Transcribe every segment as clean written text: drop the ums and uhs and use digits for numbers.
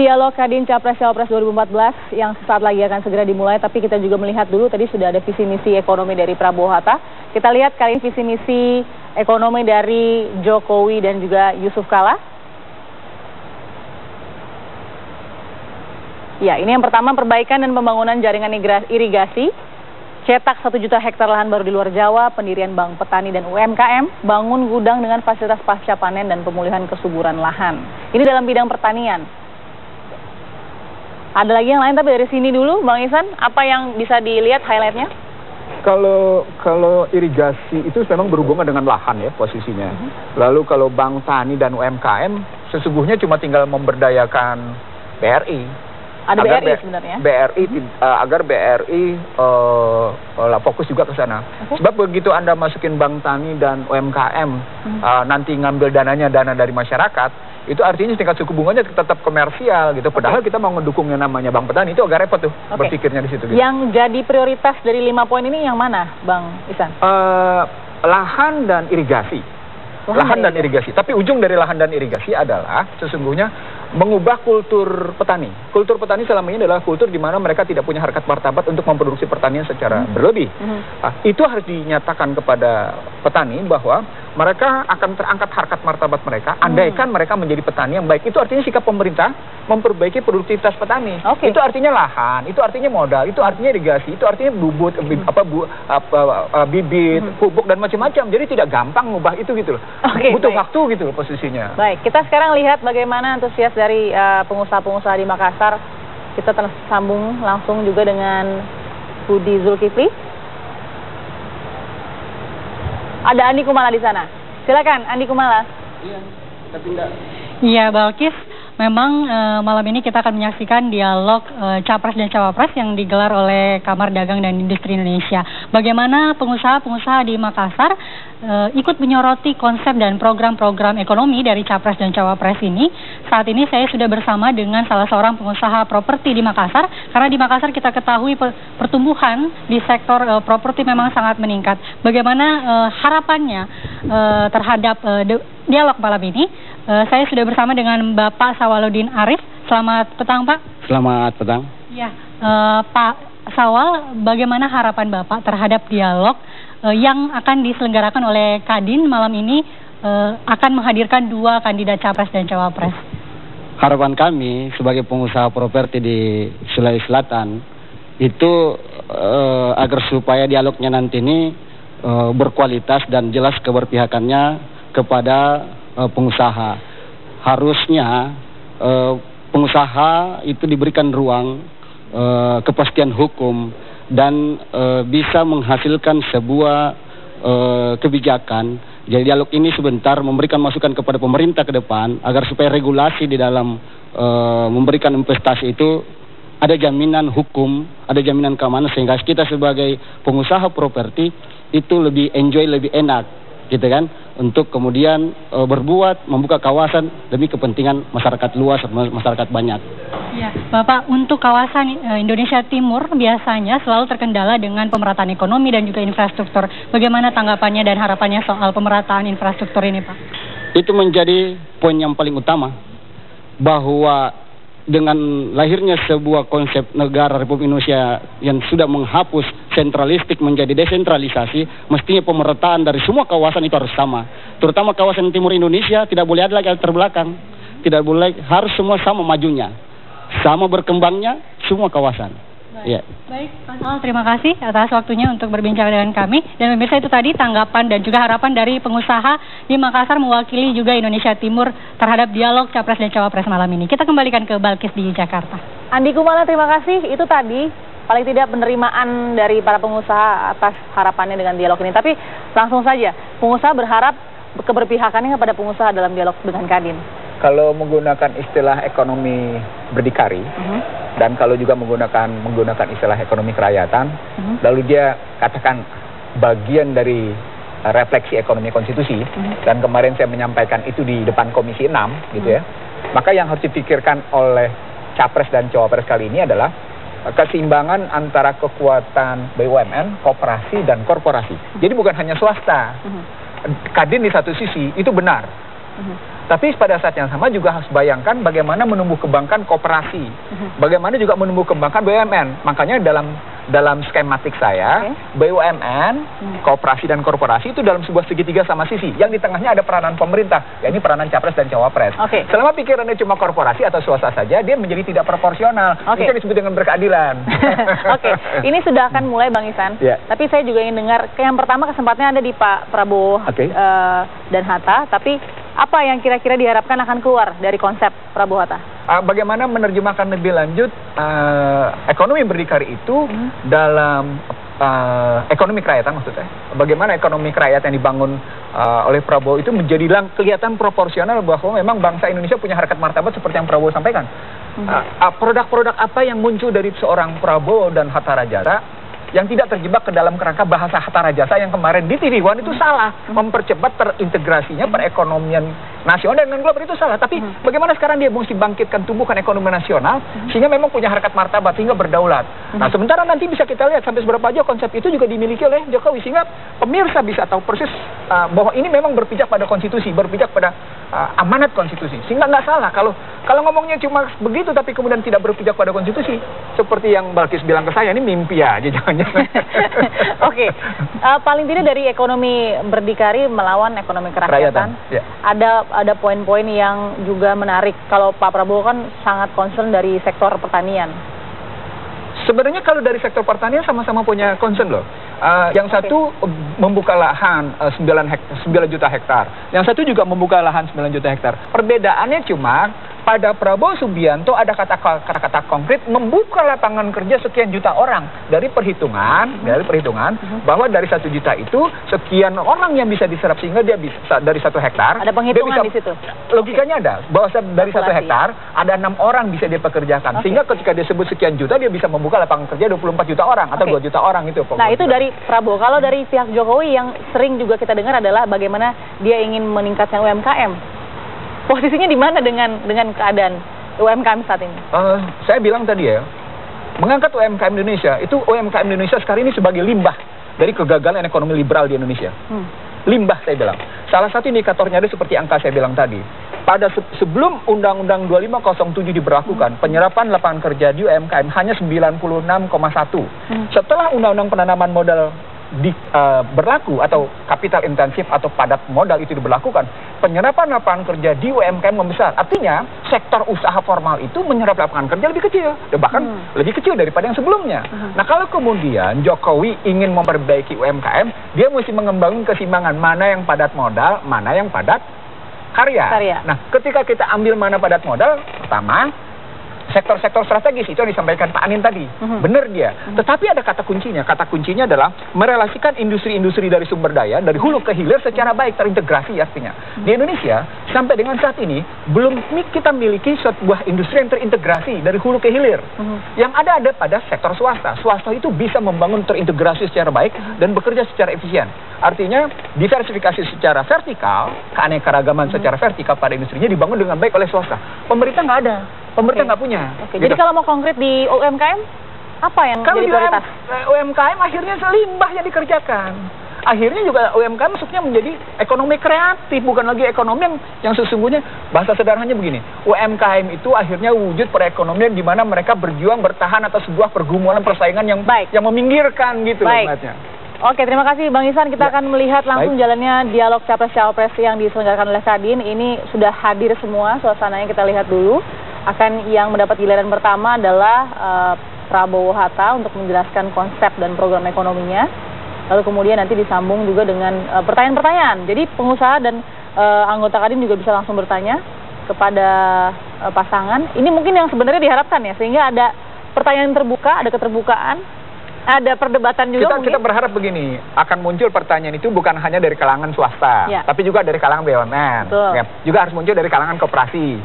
dialog Kadin Capres-Cawapres 2014 yang sesaat lagi akan segera dimulai, tapi kita juga melihat dulu tadi sudah ada visi misi ekonomi dari Prabowo Hatta. Kita lihat kali ini visi misi ekonomi dari Jokowi dan juga Yusuf Kala. Ya, ini yang pertama, perbaikan dan pembangunan jaringan irigasi, cetak 1 juta hektar lahan baru di luar Jawa, pendirian bank petani dan UMKM, bangun gudang dengan fasilitas pasca panen dan pemulihan kesuburan lahan. Ini dalam bidang pertanian. Ada lagi yang lain, tapi dari sini dulu, Bang Ihsan, apa yang bisa dilihat highlightnya? Kalau irigasi itu memang berhubungan dengan lahan ya posisinya. Lalu kalau bank tani dan UMKM, sesungguhnya cuma tinggal memberdayakan BRI. Ada BRI sebenarnya? Agar BRI fokus juga ke sana. Sebab begitu Anda masukin bank tani dan UMKM, nanti ngambil dana dari masyarakat, itu artinya tingkat suku bunganya tetap komersial gitu. Padahal kita mau ngedukung yang namanya bank petani, itu agak repot tuh berpikirnya di situ. Gitu. Yang jadi prioritas dari 5 poin ini yang mana, Bang Ihsan? Lahan dan irigasi. Lahan dan irigasi. Tapi ujung dari lahan dan irigasi adalah sesungguhnya mengubah kultur petani. Kultur petani selama ini adalah kultur di mana mereka tidak punya harkat martabat untuk memproduksi pertanian secara berlebih. Itu harus dinyatakan kepada petani bahwa mereka akan terangkat harkat martabat mereka, andaikan mereka menjadi petani yang baik. Itu artinya sikap pemerintah memperbaiki produktivitas petani. Itu artinya lahan, itu artinya modal, itu artinya irigasi, itu artinya bibit, pupuk dan macam-macam. Jadi tidak gampang mengubah itu gitu loh. Butuh waktu gitu loh posisinya. Baik, kita sekarang lihat bagaimana antusias dari pengusaha-pengusaha di Makassar. Kita tersambung langsung juga dengan Budi Zulkifli. Ada Andi Kumala di sana. Silakan, Andi Kumala. Iya, tapi enggak. Iya, Balkis. Memang malam ini kita akan menyaksikan dialog Capres dan Cawapres yang digelar oleh Kamar Dagang dan Industri Indonesia. Bagaimana pengusaha-pengusaha di Makassar ikut menyoroti konsep dan program-program ekonomi dari Capres dan Cawapres ini. Saat ini saya sudah bersama dengan salah seorang pengusaha properti di Makassar, karena di Makassar kita ketahui pertumbuhan di sektor properti memang sangat meningkat. Bagaimana harapannya terhadap dialog malam ini? Saya sudah bersama dengan Bapak Sawaludin Arif. Selamat petang, Pak. Selamat petang. Ya, Pak Sawal, bagaimana harapan Bapak terhadap dialog yang akan diselenggarakan oleh Kadin malam ini akan menghadirkan 2 kandidat Capres dan Cawapres? Harapan kami sebagai pengusaha properti di Sulawesi Selatan itu agar supaya dialognya nanti ini berkualitas dan jelas keberpihakannya kepada pengusaha. Harusnya pengusaha itu diberikan ruang kepastian hukum dan bisa menghasilkan sebuah kebijakan. Jadi dialog ini sebentar memberikan masukan kepada pemerintah ke depan agar supaya regulasi di dalam memberikan investasi itu ada jaminan hukum, ada jaminan keamanan, sehingga kita sebagai pengusaha properti itu lebih enjoy, lebih enak gitu kan, untuk kemudian berbuat, membuka kawasan demi kepentingan masyarakat luas, masyarakat banyak. Ya, Bapak, untuk kawasan Indonesia Timur biasanya selalu terkendala dengan pemerataan ekonomi dan juga infrastruktur. Bagaimana tanggapannya dan harapannya soal pemerataan infrastruktur ini, Pak? Itu menjadi poin yang paling utama, bahwa dengan lahirnya sebuah konsep negara Republik Indonesia yang sudah menghapus sentralistik menjadi desentralisasi, mestinya pemerataan dari semua kawasan itu harus sama. Terutama kawasan timur Indonesia tidak boleh ada lagi yang terbelakang. Tidak boleh, harus semua sama majunya, sama berkembangnya semua kawasan. Baik, Pak Sawal, terima kasih atas waktunya untuk berbincang dengan kami. Dan pemirsa, itu tadi tanggapan dan juga harapan dari pengusaha di Makassar mewakili juga Indonesia Timur terhadap dialog Capres dan Cawapres malam ini. Kita kembalikan ke Balkis di Jakarta. Andi Kumala, terima kasih. Itu tadi paling tidak penerimaan dari para pengusaha atas harapannya dengan dialog ini. Tapi langsung saja, pengusaha berharap keberpihakannya kepada pengusaha dalam dialog dengan Kadin. Kalau menggunakan istilah ekonomi berdikari, dan kalau juga menggunakan istilah ekonomi kerakyatan, lalu dia katakan bagian dari refleksi ekonomi konstitusi, dan kemarin saya menyampaikan itu di depan Komisi 6 gitu ya. Maka yang harus dipikirkan oleh Capres dan Cawapres kali ini adalah keseimbangan antara kekuatan BUMN, koperasi dan korporasi. Jadi bukan hanya swasta. Kadin di satu sisi itu benar, Tapi pada saat yang sama juga harus bayangkan bagaimana menumbuh kembangkan koperasi, bagaimana juga menumbuh kembangkan BUMN. Makanya dalam skematik saya, BUMN, koperasi dan korporasi itu dalam sebuah segitiga sama sisi. Yang di tengahnya ada peranan pemerintah, yakni peranan capres dan cawapres. Selama pikirannya cuma korporasi atau swasta saja, dia menjadi tidak proporsional. Itu yang disebut dengan berkeadilan. Ini sudah akan mulai Bang Ihsan. Tapi saya juga ingin dengar, yang pertama kesempatannya ada di Pak Prabowo dan Hatta. Tapi apa yang kira-kira diharapkan akan keluar dari konsep Prabowo Hatta? Bagaimana menerjemahkan lebih lanjut ekonomi berdikari itu dalam ekonomi kerakyatan maksudnya. Bagaimana ekonomi kerakyatan yang dibangun oleh Prabowo itu menjadi kelihatan proporsional bahwa memang bangsa Indonesia punya harkat martabat seperti yang Prabowo sampaikan. Produk-produk apa yang muncul dari seorang Prabowo dan Hatta Rajasa yang tidak terjebak ke dalam kerangka bahasa Hatta Rajasa yang kemarin di TV One itu salah. Mempercepat terintegrasinya perekonomian nasional dan global itu salah. Tapi bagaimana sekarang dia mesti bangkitkan tumbuhkan ekonomi nasional sehingga memang punya harkat martabat sehingga berdaulat. Nah sementara nanti bisa kita lihat sampai seberapa jauh konsep itu juga dimiliki oleh Jokowi sehingga pemirsa bisa tahu persis bahwa ini memang berpijak pada konstitusi, berpijak pada amanat konstitusi. Sehingga nggak salah kalau ngomongnya cuma begitu tapi kemudian tidak berpijak pada konstitusi. Seperti yang Balkis bilang ke saya, ini mimpi aja jangan-jangan. Paling tidak dari ekonomi berdikari melawan ekonomi kerakyatan. Ada poin-poin yang juga menarik. Kalau Pak Prabowo kan sangat concern dari sektor pertanian. Sebenarnya kalau dari sektor pertanian sama-sama punya concern loh. Yang satu membuka lahan 9 juta hektar. Yang satu juga membuka lahan 9 juta hektar. Perbedaannya cuma pada Prabowo Subianto ada kata-kata konkret membuka lapangan kerja sekian juta orang. Dari perhitungan bahwa dari 1 juta itu sekian orang yang bisa diserap sehingga dia bisa dari 1 hektar. Ada penghitungan di situ. Logikanya ada bahwa dari 1 hektar ada 6 orang bisa dia pekerjakan. Sehingga ketika dia sebut sekian juta dia bisa membuka lapangan kerja 24 juta orang atau 2 juta orang itu. Nah itu dari Prabowo. Kalau dari pihak Jokowi yang sering juga kita dengar adalah bagaimana dia ingin meningkatkan UMKM. Posisinya di mana dengan keadaan UMKM saat ini? Saya bilang tadi ya, mengangkat UMKM Indonesia, itu UMKM Indonesia sekarang ini sebagai limbah dari kegagalan ekonomi liberal di Indonesia. Limbah saya bilang. Salah satu indikatornya ada seperti angka saya bilang tadi. Pada sebelum Undang-Undang 2507 diberlakukan, penyerapan lapangan kerja di UMKM hanya 96,1. Setelah Undang-Undang penanaman modal berlaku atau kapital intensif atau padat modal itu diberlakukan, penyerapan lapangan kerja di UMKM membesar. Artinya sektor usaha formal itu menyerap lapangan kerja lebih kecil, bahkan lebih kecil daripada yang sebelumnya. Nah kalau kemudian Jokowi ingin memperbaiki UMKM, dia mesti mengembangkan keseimbangan mana yang padat modal, mana yang padat karya. Nah ketika kita ambil mana padat modal, pertama sektor-sektor strategis itu yang disampaikan Pak Anin tadi. Benar dia. Tetapi ada kata kuncinya. Kata kuncinya adalah merelasikan industri-industri dari sumber daya, dari hulu ke hilir secara baik, terintegrasi artinya. Di Indonesia, sampai dengan saat ini, belum kita miliki sebuah industri yang terintegrasi dari hulu ke hilir. Yang ada pada sektor swasta. Swasta itu bisa membangun terintegrasi secara baik dan bekerja secara efisien. Artinya, diversifikasi secara vertikal, keanekaragaman secara vertikal pada industrinya dibangun dengan baik oleh swasta. Pemerintah nggak ada. Pemerintah nggak punya. Jadi kalau mau konkret di UMKM, apa yang jadi prioritas? UMKM akhirnya selimbah yang dikerjakan. Akhirnya juga UMKM masuknya menjadi ekonomi kreatif, bukan lagi ekonomi yang sesungguhnya. Bahasa sederhananya begini, UMKM itu akhirnya wujud perekonomian di mana mereka berjuang bertahan atas sebuah pergumulan persaingan yang baik, yang meminggirkan gitu. Oke, terima kasih Bang Ihsan. Kita akan melihat langsung jalannya dialog Capres-Cawapres yang diselenggarakan oleh Kadin. Ini sudah hadir semua, suasananya kita lihat dulu. Yang mendapat giliran pertama adalah Prabowo Hatta untuk menjelaskan konsep dan program ekonominya. Lalu kemudian nanti disambung juga dengan pertanyaan-pertanyaan. Jadi pengusaha dan anggota Kadin juga bisa langsung bertanya kepada pasangan. Ini mungkin yang sebenarnya diharapkan ya, sehingga ada pertanyaan terbuka, ada keterbukaan. Ada perdebatan juga kita berharap begini, akan muncul pertanyaan itu bukan hanya dari kalangan swasta, tapi juga dari kalangan BUMN, juga harus muncul dari kalangan koperasi.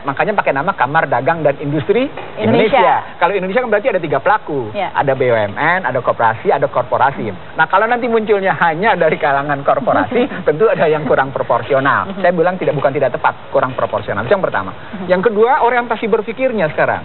Makanya pakai nama Kamar Dagang dan Industri Indonesia. Kalau Indonesia kan berarti ada 3 pelaku, ada BUMN, ada koperasi, ada korporasi. Nah kalau nanti munculnya hanya dari kalangan korporasi, tentu ada yang kurang proporsional. Saya bilang bukan tidak tepat, kurang proporsional. Itu yang pertama. Yang kedua, orientasi berpikirnya sekarang.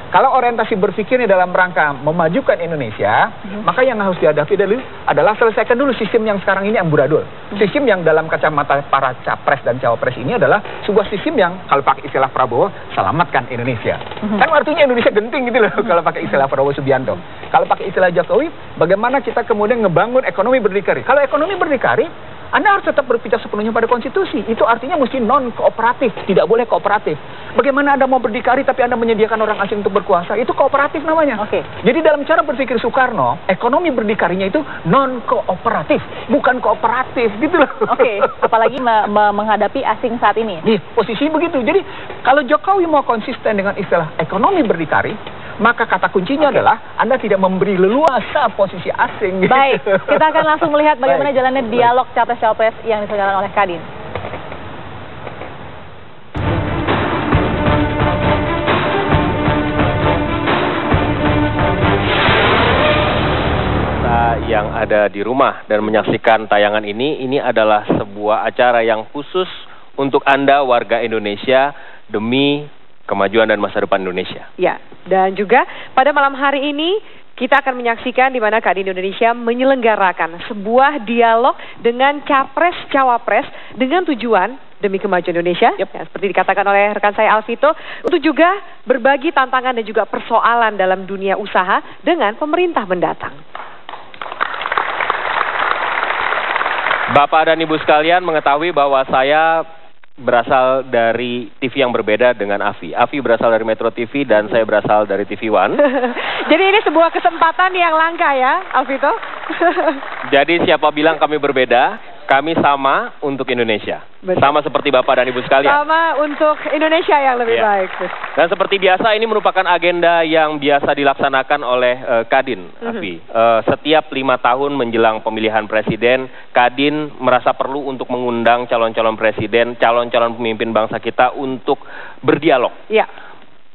Kalau orientasi berpikirnya dalam rangka memajukan Indonesia, maka yang harus dihadapi adalah selesaikan dulu sistem yang sekarang ini amburadul. Sistem yang dalam kacamata para capres dan cawapres ini adalah sebuah sistem yang kalau pakai istilah Prabowo, selamatkan Indonesia. Kan artinya Indonesia genting gitu loh kalau pakai istilah Prabowo Subianto. Kalau pakai istilah Jokowi, bagaimana kita kemudian ngebangun ekonomi berdikari. Kalau ekonomi berdikari, Anda harus tetap berpijak sepenuhnya pada konstitusi. Itu artinya mesti non-kooperatif, tidak boleh kooperatif. Bagaimana Anda mau berdikari tapi Anda menyediakan orang asing untuk berkuasa, itu kooperatif namanya. Jadi dalam cara berpikir Soekarno, ekonomi berdikarinya itu non-kooperatif, bukan kooperatif gitu loh. Apalagi menghadapi asing saat ini. Posisi begitu. Jadi kalau Jokowi mau konsisten dengan istilah ekonomi berdikari, maka kata kuncinya adalah Anda tidak memberi leluasa posisi asing. Baik, kita akan langsung melihat bagaimana jalannya dialog capres-cawapres yang diselenggarakan oleh Kadin. Yang ada di rumah dan menyaksikan tayangan ini adalah sebuah acara yang khusus untuk Anda warga Indonesia demi kemajuan dan masa depan Indonesia. Ya, dan juga pada malam hari ini kita akan menyaksikan di mana Kadin Indonesia menyelenggarakan sebuah dialog dengan capres-cawapres dengan tujuan demi kemajuan Indonesia, ya, seperti dikatakan oleh rekan saya Alvito, untuk juga berbagi tantangan dan juga persoalan dalam dunia usaha dengan pemerintah mendatang. Bapak dan Ibu sekalian mengetahui bahwa saya berasal dari TV yang berbeda dengan Afi. Afi berasal dari Metro TV dan saya berasal dari TV One. Jadi ini sebuah kesempatan yang langka ya, Alvito? Jadi siapa bilang kami berbeda? Kami sama untuk Indonesia. Betul. Sama seperti Bapak dan Ibu sekalian. Sama untuk Indonesia yang lebih baik. Dan seperti biasa ini merupakan agenda yang biasa dilaksanakan oleh Kadin, Afi. Setiap 5 tahun menjelang pemilihan presiden, Kadin merasa perlu untuk mengundang calon-calon presiden, calon-calon pemimpin bangsa kita untuk berdialog. Ya.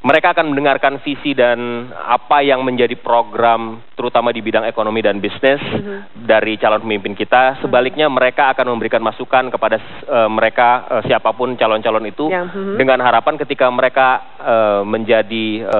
Mereka akan mendengarkan visi dan apa yang menjadi program terutama di bidang ekonomi dan bisnis dari calon pemimpin kita. Sebaliknya mereka akan memberikan masukan kepada mereka siapapun calon-calon itu dengan harapan ketika mereka menjadi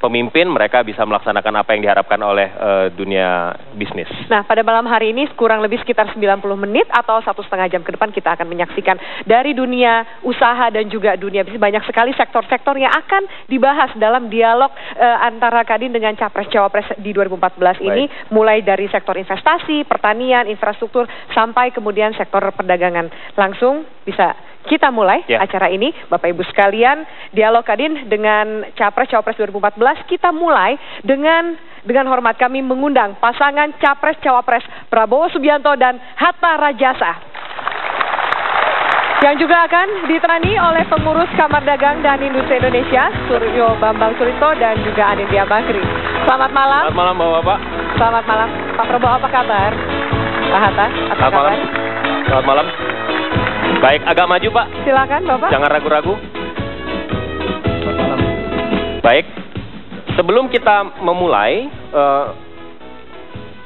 pemimpin, mereka bisa melaksanakan apa yang diharapkan oleh dunia bisnis. Nah, pada malam hari ini kurang lebih sekitar 90 menit atau 1,5 jam ke depan kita akan menyaksikan dari dunia usaha dan juga dunia bisnis. Banyak sekali sektor-sektor yang akan dibahas dalam dialog antara Kadin dengan Capres-Cawapres di 2014 ini. Mulai dari sektor investasi, pertanian, infrastruktur, sampai kemudian sektor perdagangan. Langsung bisa kita mulai acara ini, Bapak Ibu sekalian, dialog Kadin dengan Capres-Cawapres 2014, kita mulai dengan hormat kami mengundang pasangan Capres-Cawapres Prabowo Subianto dan Hatta Rajasa. Yang juga akan ditemani oleh pengurus Kamar Dagang dan Industri Indonesia, Suryo Bambang Surito dan juga Anindya Bakri. Selamat malam. Selamat malam Bapak. Selamat malam. Pak Prabowo, apa kabar? Pak Hatta, apa kabar? Selamat malam. Baik, agak maju Pak. Silakan Bapak. Jangan ragu-ragu. Baik, sebelum kita memulai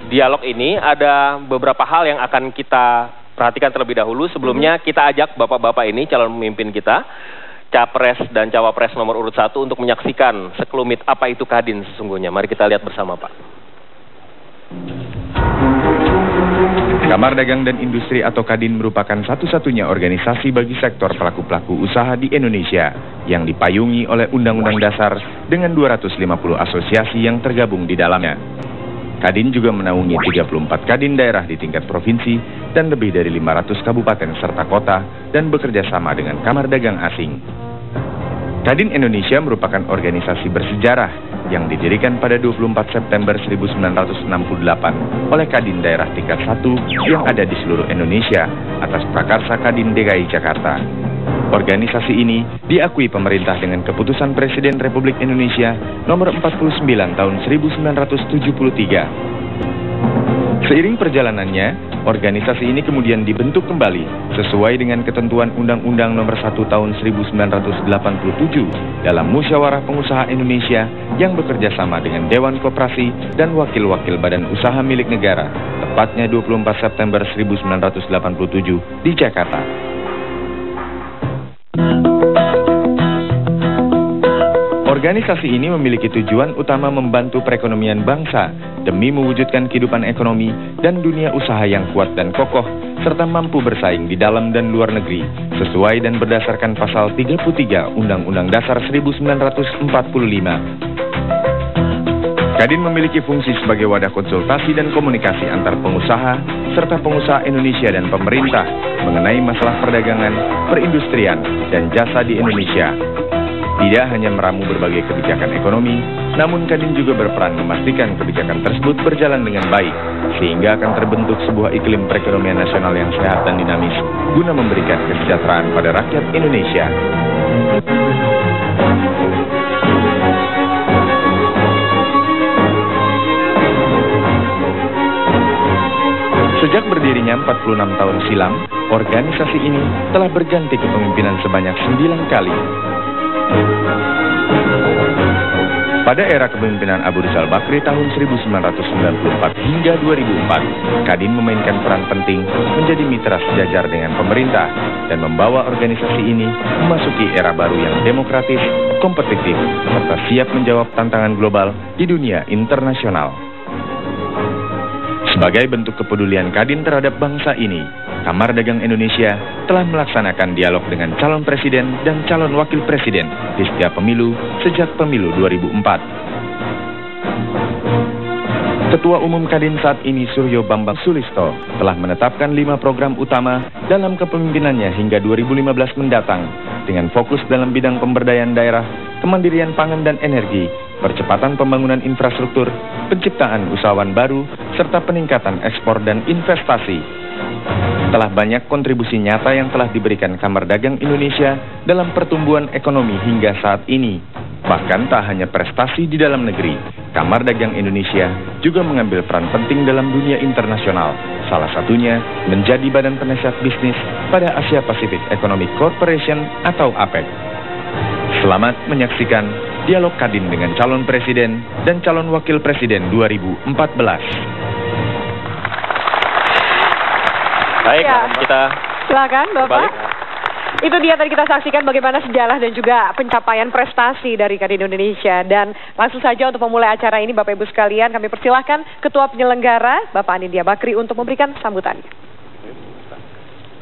dialog ini, ada beberapa hal yang akan kita perhatikan terlebih dahulu. Sebelumnya kita ajak bapak-bapak ini, calon pemimpin kita, Capres dan Cawapres nomor urut 1 untuk menyaksikan sekelumit apa itu Kadin sesungguhnya. Mari kita lihat bersama Pak. Kamar Dagang dan Industri atau Kadin merupakan satu-satunya organisasi bagi sektor pelaku-pelaku usaha di Indonesia yang dipayungi oleh Undang-Undang Dasar dengan 250 asosiasi yang tergabung di dalamnya. Kadin juga menaungi 34 kadin daerah di tingkat provinsi dan lebih dari 500 kabupaten serta kota dan bekerja sama dengan Kamar Dagang asing. Kadin Indonesia merupakan organisasi bersejarah yang didirikan pada 24 September 1968 oleh kadin daerah tingkat 1 yang ada di seluruh Indonesia atas prakarsa Kadin DKI Jakarta. Organisasi ini diakui pemerintah dengan keputusan Presiden Republik Indonesia nomor 49 tahun 1973. Seiring perjalanannya, organisasi ini kemudian dibentuk kembali sesuai dengan ketentuan Undang-Undang nomor 1 tahun 1987 dalam Musyawarah Pengusaha Indonesia yang bekerja sama dengan Dewan Koperasi dan wakil-wakil badan usaha milik negara, tepatnya 24 September 1987 di Jakarta. Organisasi ini memiliki tujuan utama membantu perekonomian bangsa demi mewujudkan kehidupan ekonomi dan dunia usaha yang kuat dan kokoh, serta mampu bersaing di dalam dan luar negeri, sesuai dan berdasarkan pasal 33 Undang-Undang Dasar 1945. Kadin memiliki fungsi sebagai wadah konsultasi dan komunikasi antar pengusaha, serta pengusaha Indonesia dan pemerintah mengenai masalah perdagangan, perindustrian, dan jasa di Indonesia. Tidak hanya meramu berbagai kebijakan ekonomi, namun Kadin juga berperan memastikan kebijakan tersebut berjalan dengan baik, sehingga akan terbentuk sebuah iklim perekonomian nasional yang sehat dan dinamis, guna memberikan kesejahteraan pada rakyat Indonesia. Sejak berdirinya 46 tahun silam, organisasi ini telah berganti kepemimpinan sebanyak 9 kali. Pada era kepemimpinan Abu Rizal Bakri tahun 1994 hingga 2004, Kadin memainkan peran penting menjadi mitra sejajar dengan pemerintah dan membawa organisasi ini memasuki era baru yang demokratis, kompetitif, serta siap menjawab tantangan global di dunia internasional. Sebagai bentuk kepedulian Kadin terhadap bangsa ini, Kamar Dagang Indonesia telah melaksanakan dialog dengan calon presiden dan calon wakil presiden di setiap pemilu sejak pemilu 2004. Ketua Umum Kadin saat ini Suryo Bambang Sulisto telah menetapkan 5 program utama dalam kepemimpinannya hingga 2015 mendatang dengan fokus dalam bidang pemberdayaan daerah, kemandirian pangan dan energi, percepatan pembangunan infrastruktur, penciptaan usahawan baru, serta peningkatan ekspor dan investasi. Telah banyak kontribusi nyata yang telah diberikan Kamar Dagang Indonesia dalam pertumbuhan ekonomi hingga saat ini. Bahkan tak hanya prestasi di dalam negeri, Kamar Dagang Indonesia juga mengambil peran penting dalam dunia internasional. Salah satunya menjadi badan penasihat bisnis pada Asia Pacific Economic Corporation atau APEC. Selamat menyaksikan dialog Kadin dengan calon presiden dan calon wakil presiden 2014. Baik, ya, kita silakan Bapak. Balik. Itu dia tadi kita saksikan bagaimana sejarah dan juga pencapaian prestasi dari Kadin Indonesia. Dan langsung saja untuk memulai acara ini Bapak Ibu sekalian, kami persilahkan Ketua Penyelenggara Bapak Anindya Bakri untuk memberikan sambutannya.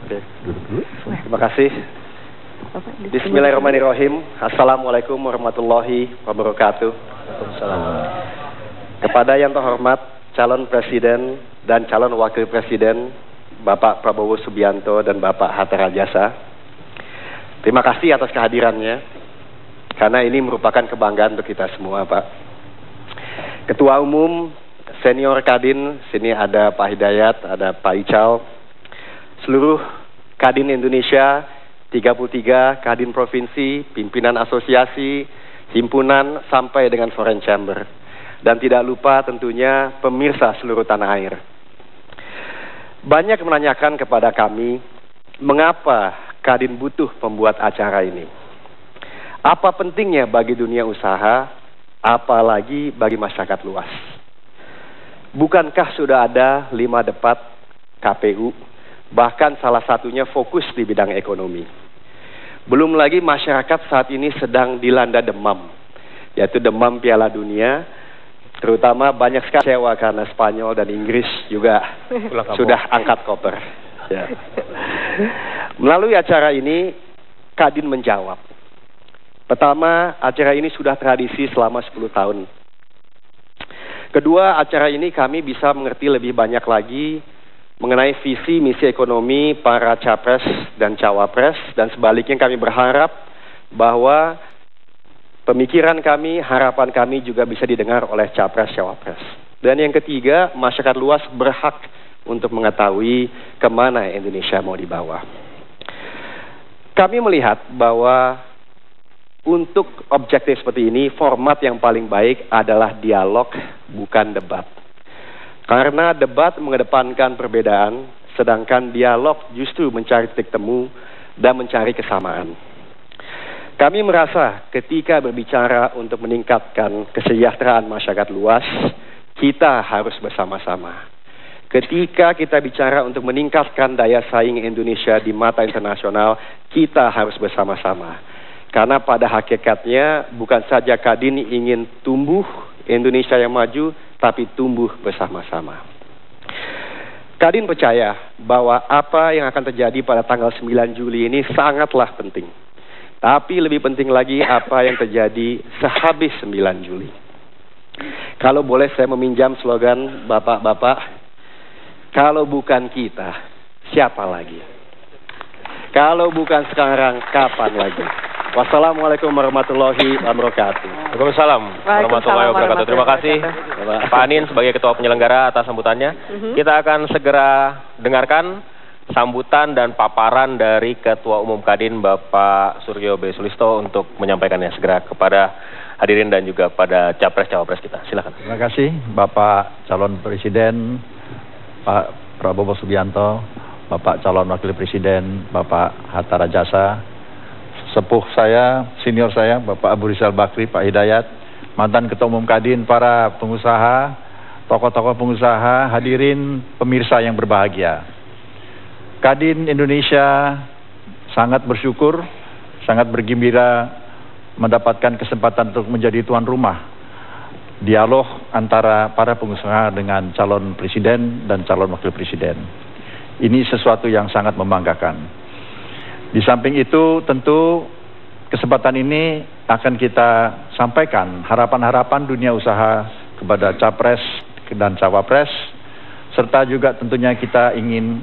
Oke, duduk dulu. Terima kasih. Bismillahirrahmanirrahim. Assalamualaikum warahmatullahi wabarakatuh. Kepada yang terhormat calon presiden dan calon wakil presiden Bapak Prabowo Subianto dan Bapak Hatta Rajasa, terima kasih atas kehadirannya, karena ini merupakan kebanggaan untuk kita semua, Pak. Ketua Umum Senior Kadin, sini ada Pak Hidayat, ada Pak Ical, seluruh Kadin Indonesia, 33 Kadin Provinsi, pimpinan asosiasi, himpunan, sampai dengan Foreign Chamber. Dan tidak lupa tentunya pemirsa seluruh tanah air. Banyak menanyakan kepada kami, mengapa Kadin butuh membuat acara ini? Apa pentingnya bagi dunia usaha, apalagi bagi masyarakat luas? Bukankah sudah ada 5 debat KPU, bahkan salah satunya fokus di bidang ekonomi? Belum lagi masyarakat saat ini sedang dilanda demam, yaitu demam Piala Dunia. Terutama banyak sekali kecewa karena Spanyol dan Inggris juga sudah angkat koper. Ya. Melalui acara ini, Kadin menjawab. Pertama, acara ini sudah tradisi selama 10 tahun. Kedua, acara ini kami bisa mengerti lebih banyak lagi mengenai visi misi ekonomi para capres dan cawapres. Dan sebaliknya kami berharap bahwa pemikiran kami, harapan kami juga bisa didengar oleh capres-cawapres. Dan yang ketiga, masyarakat luas berhak untuk mengetahui kemana Indonesia mau dibawa. Kami melihat bahwa untuk objektif seperti ini, format yang paling baik adalah dialog, bukan debat. Karena debat mengedepankan perbedaan, sedangkan dialog justru mencari titik temu dan mencari kesamaan. Kami merasa ketika berbicara untuk meningkatkan kesejahteraan masyarakat luas, kita harus bersama-sama. Ketika kita bicara untuk meningkatkan daya saing Indonesia di mata internasional, kita harus bersama-sama. Karena pada hakikatnya bukan saja Kadin ingin tumbuh Indonesia yang maju, tapi tumbuh bersama-sama. Kadin percaya bahwa apa yang akan terjadi pada tanggal 9 Juli ini sangatlah penting. Tapi lebih penting lagi apa yang terjadi sehabis 9 Juli. Kalau boleh saya meminjam slogan bapak-bapak, kalau bukan kita, siapa lagi? Kalau bukan sekarang, kapan lagi? Wassalamualaikum warahmatullahi wabarakatuh. Waalaikumsalam warahmatullahi wabarakatuh. Terima kasih Pak Anin sebagai Ketua Penyelenggara atas sambutannya. Kita akan segera dengarkan sambutan dan paparan dari Ketua Umum Kadin Bapak Suryo B. Sulisto untuk menyampaikannya segera kepada hadirin dan juga pada capres-cawapres kita. Silakan. Terima kasih Bapak Calon Presiden Pak Prabowo Subianto, Bapak Calon Wakil Presiden Bapak Hatta Rajasa, sepuh saya, senior saya, Bapak Abu Rizal Bakri, Pak Hidayat, mantan Ketua Umum Kadin, para pengusaha, tokoh-tokoh pengusaha, hadirin pemirsa yang berbahagia. Kadin Indonesia sangat bersyukur, sangat bergembira mendapatkan kesempatan untuk menjadi tuan rumah dialog antara para pengusaha dengan calon presiden dan calon wakil presiden. Ini sesuatu yang sangat membanggakan. Di samping itu tentu kesempatan ini akan kita sampaikan harapan-harapan dunia usaha kepada capres dan cawapres, serta juga tentunya kita ingin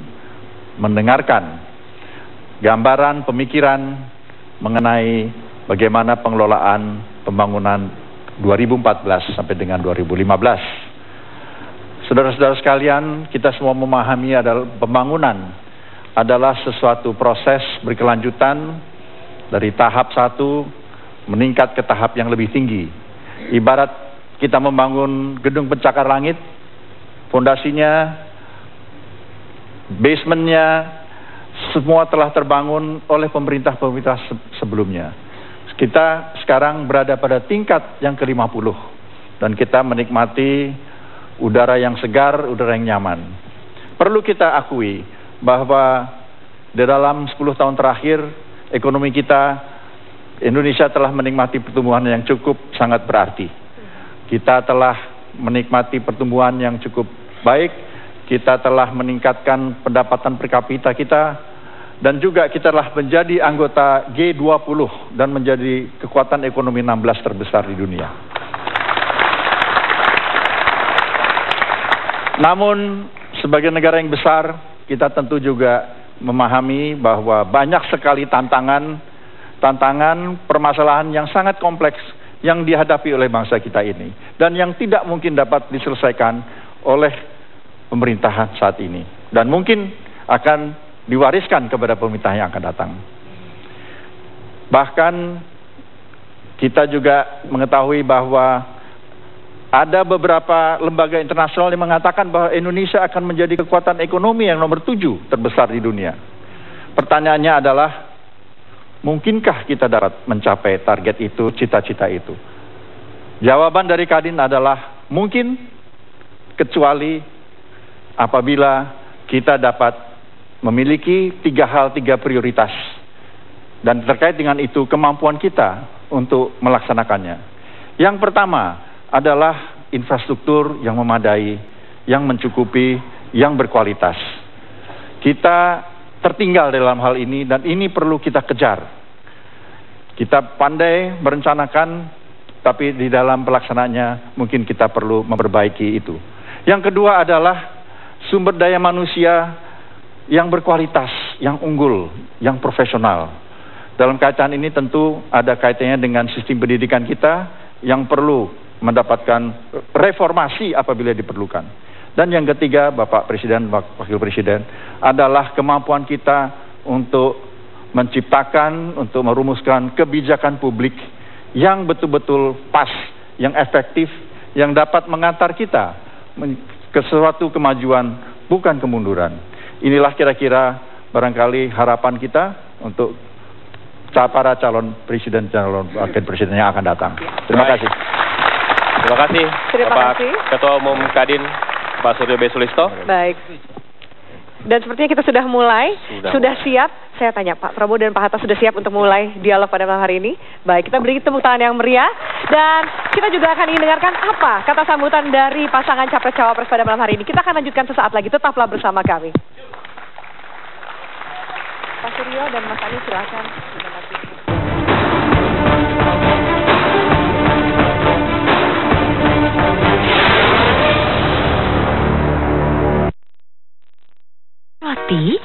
mendengarkan gambaran pemikiran mengenai bagaimana pengelolaan pembangunan 2014 sampai dengan 2015. Saudara-saudara sekalian, kita semua memahami adalah pembangunan adalah sesuatu proses berkelanjutan dari tahap satu meningkat ke tahap yang lebih tinggi. Ibarat kita membangun gedung pencakar langit, fondasinya, basementnya, semua telah terbangun oleh pemerintah-pemerintah sebelumnya. Kita sekarang berada pada tingkat yang ke-50 dan kita menikmati udara yang segar, udara yang nyaman. Perlu kita akui bahwa di dalam 10 tahun terakhir ekonomi kita Indonesia telah menikmati pertumbuhan yang cukup sangat berarti. Kita telah menikmati pertumbuhan yang cukup baik, kita telah meningkatkan pendapatan per kapita kita, dan juga kita telah menjadi anggota G20 dan menjadi kekuatan ekonomi 16 terbesar di dunia. Namun sebagai negara yang besar, kita tentu juga memahami bahwa banyak sekali tantangan, permasalahan yang sangat kompleks yang dihadapi oleh bangsa kita ini. Dan yang tidak mungkin dapat diselesaikan oleh pemerintahan saat ini. Dan mungkin akan diwariskan kepada pemerintahan yang akan datang. Bahkan kita juga mengetahui bahwa ada beberapa lembaga internasional yang mengatakan bahwa Indonesia akan menjadi kekuatan ekonomi yang nomor 7 terbesar di dunia. Pertanyaannya adalah, mungkinkah kita dapat mencapai target itu, cita-cita itu? Jawaban dari Kadin adalah mungkin, kecuali apabila kita dapat memiliki 3 prioritas. Dan terkait dengan itu, kemampuan kita untuk melaksanakannya. Yang pertama adalah infrastruktur yang memadai, yang mencukupi, yang berkualitas. Kita tertinggal dalam hal ini dan ini perlu kita kejar. Kita pandai merencanakan, tapi di dalam pelaksanaannya mungkin kita perlu memperbaiki itu. Yang kedua adalah sumber daya manusia yang berkualitas, yang unggul, yang profesional. Dalam kaitan ini tentu ada kaitannya dengan sistem pendidikan kita yang perlu mendapatkan reformasi apabila diperlukan. Dan yang ketiga, Bapak Presiden, Wakil Presiden, adalah kemampuan kita untuk menciptakan, untuk merumuskan kebijakan publik yang betul-betul pas, yang efektif, yang dapat mengantar kita ke suatu kemajuan, bukan kemunduran. Inilah kira-kira barangkali harapan kita untuk para calon presiden, calon wakil presiden yang akan datang. Terima kasih. Terima kasih Bapak Ketua Umum Kadin Pak Suryo B. Sulisto. Baik. Dan sepertinya kita sudah mulai, sudah siap. Saya tanya Pak Prabowo dan Pak Hatta sudah siap untuk mulai dialog pada malam hari ini? Baik, kita beri tepuk tangan yang meriah. Dan kita juga akan ingin dengarkan apa kata sambutan dari pasangan Capres-Cawapres pada malam hari ini. Kita akan lanjutkan sesaat lagi, tetaplah bersama kami. Pak Suryo dan Mas Anies silakan. Roti